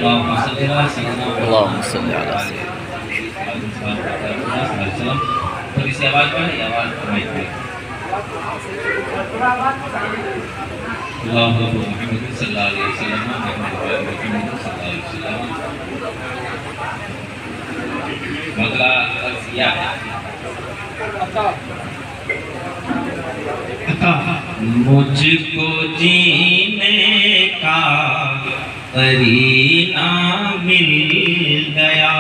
اللهم صل علی سیدنا تھوڑی سی آواز پڑھیں، آواز فرمائی تھی اللہ محمد صلی اللہ علیہ وسلم محمد صلی اللہ علیہ وسلم. اگلا لفظ یہ ہے مجھ کو جینے کا قرینہ مل گیا.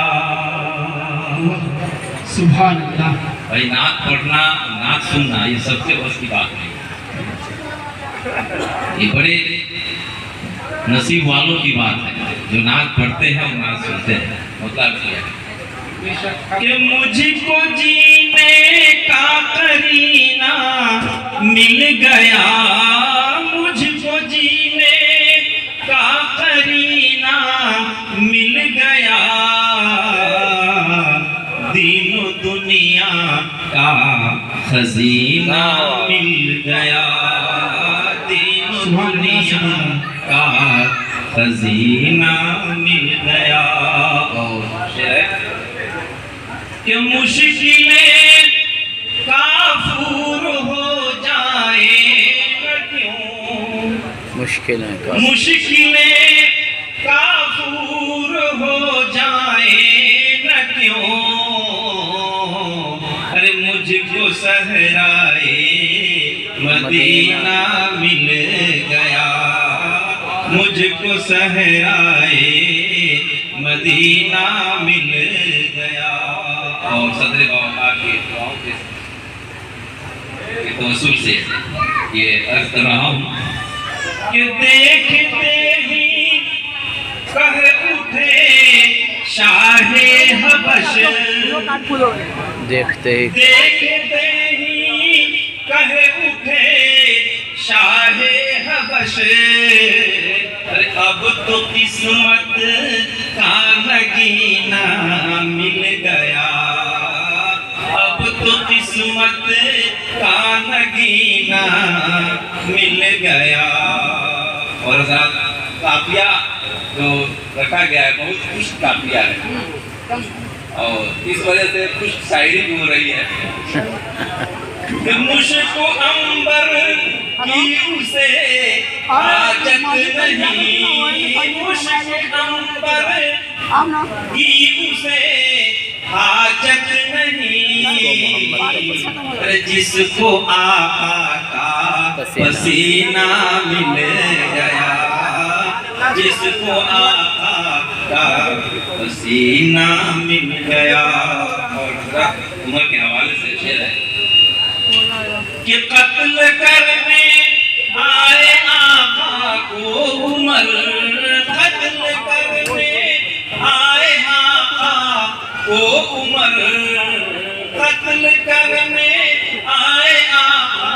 سبحان اللہ. بھائی نعت پڑھنا، نعت سننا یہ سب سے بس کی بات نہیں. یہ بڑے نصیب والوں کی بات ہے جو نعت پڑھتے ہیں اور نعت سنتے ہیں. مطلب کیا ہے کہ مجھ کو جینے کا قرینہ مل گیا، مجھ کو جینے کا قرینہ مل گیا، دین و دنیا کا خزینہ مل گیا، دین و دنیا کا خزینہ مل گیا. کہ مشکلیں کافور ہو جائے نہ کیوں، مشکلیں کافور ہو جائے نہ کیوں، ارے مجھ کو صحرائے مدینہ مل گیا، مجھ کو صحرائے مدینہ مل گیا. اور صدر باوقار کی دعاؤں کے توسل سے یہ عرض کر رہا ہوں کہ دیکھتے ہی کہہ اٹھے شاہ حبش، دیکھتے ہی کہہ اٹھے شاہ حبش، اب تو قسمت کا نگینہ مل گیا، اب تو قسمت کا نگینہ مل گیا. اور حضرات قافیہ جو رکھا گیا ہے بہت خوش قافیہ ہے اور اس وجہ سے خوش شاعری بھی ہو رہی ہے کہ مشک و عنبر کی اسے حاجت نہیں، مشک و عنبر کی اسے حاجت نہیں، جس کو آقا کا پسینہ مل گیا، جس کو آقا کا پسینہ مل گیا. اور عمر کے حوالے سے شعر ہے کہ قتل کرنے آئے آقا کو عمر، قتل کرنے آئے آقا کو عمر، قتل کرنے آئے آقا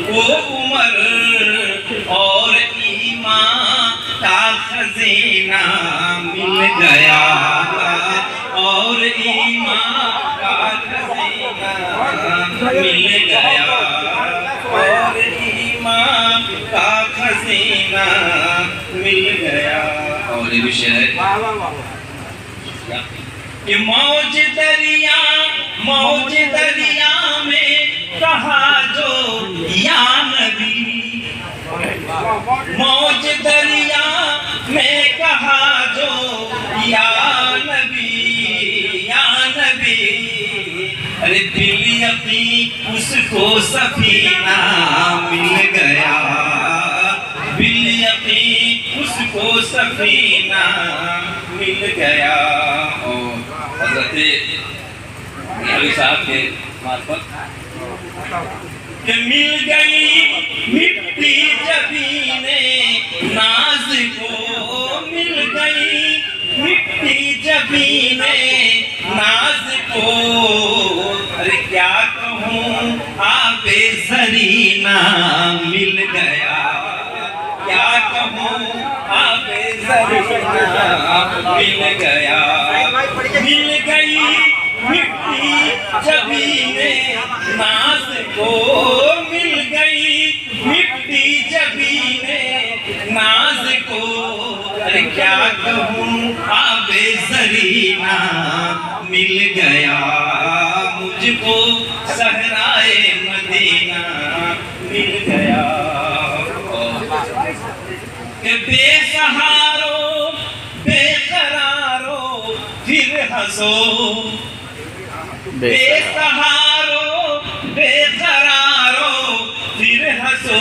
کو عمر، اور ایمان کا خزینہ مل گیا، اور ایمان کا خزینہ مل گیا، اور ایمان کا خزینہ مل گیا. اور یہ بھی شعر ہے کہ موج دریا میں کہا جو یا نبی، موج دریا میں کہا جو یا نبی، یا نبی، ارے دل یقین اس کو سفینہ مل گیا، دل یقین اس کو سفینہ مل گیا. اور حضرت علی صاحب کے معرفت کہ مل گئی مٹی جبینے ناز کو، مل گئی مٹی جبینے ناز کو، ارے کیا کہوں آب زرینہ مل گیا، کیا کہوں آب زرینہ مل گیا. مل گئی مٹی جبینے ناز کو، مل گئی مٹی جبینے ناز کو، ارے کیا کہوں آب زرینہ مل گیا مجھ کو صحرائے مدینہ مل گیا کہ بے سہارو بے قرارو پھر ہنسو بے سہارو بے قرارو پھر ہنسو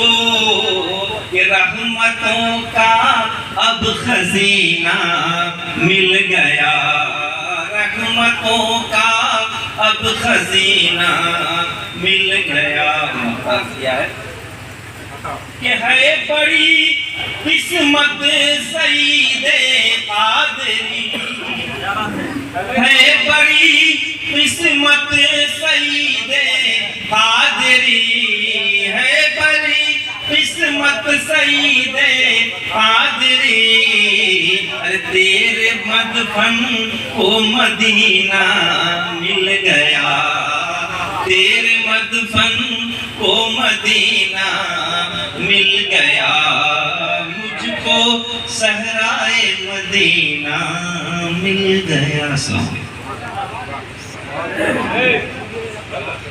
کہ رحمتوں کا اب خزینہ مل گیا رحمتوں کا اب خزینہ مل گیا مطلب کیا ہے کہ ہے بڑی قسمت سعید قادری ہے بڑی قسمت سعید قادری ہے بڑی قسمت سعید قادری تیرے مدفن کو مدینہ مل گیا تیرے مدفن کو مدینہ مل گیا مجھ کو صحرائے مدینہ مل گیا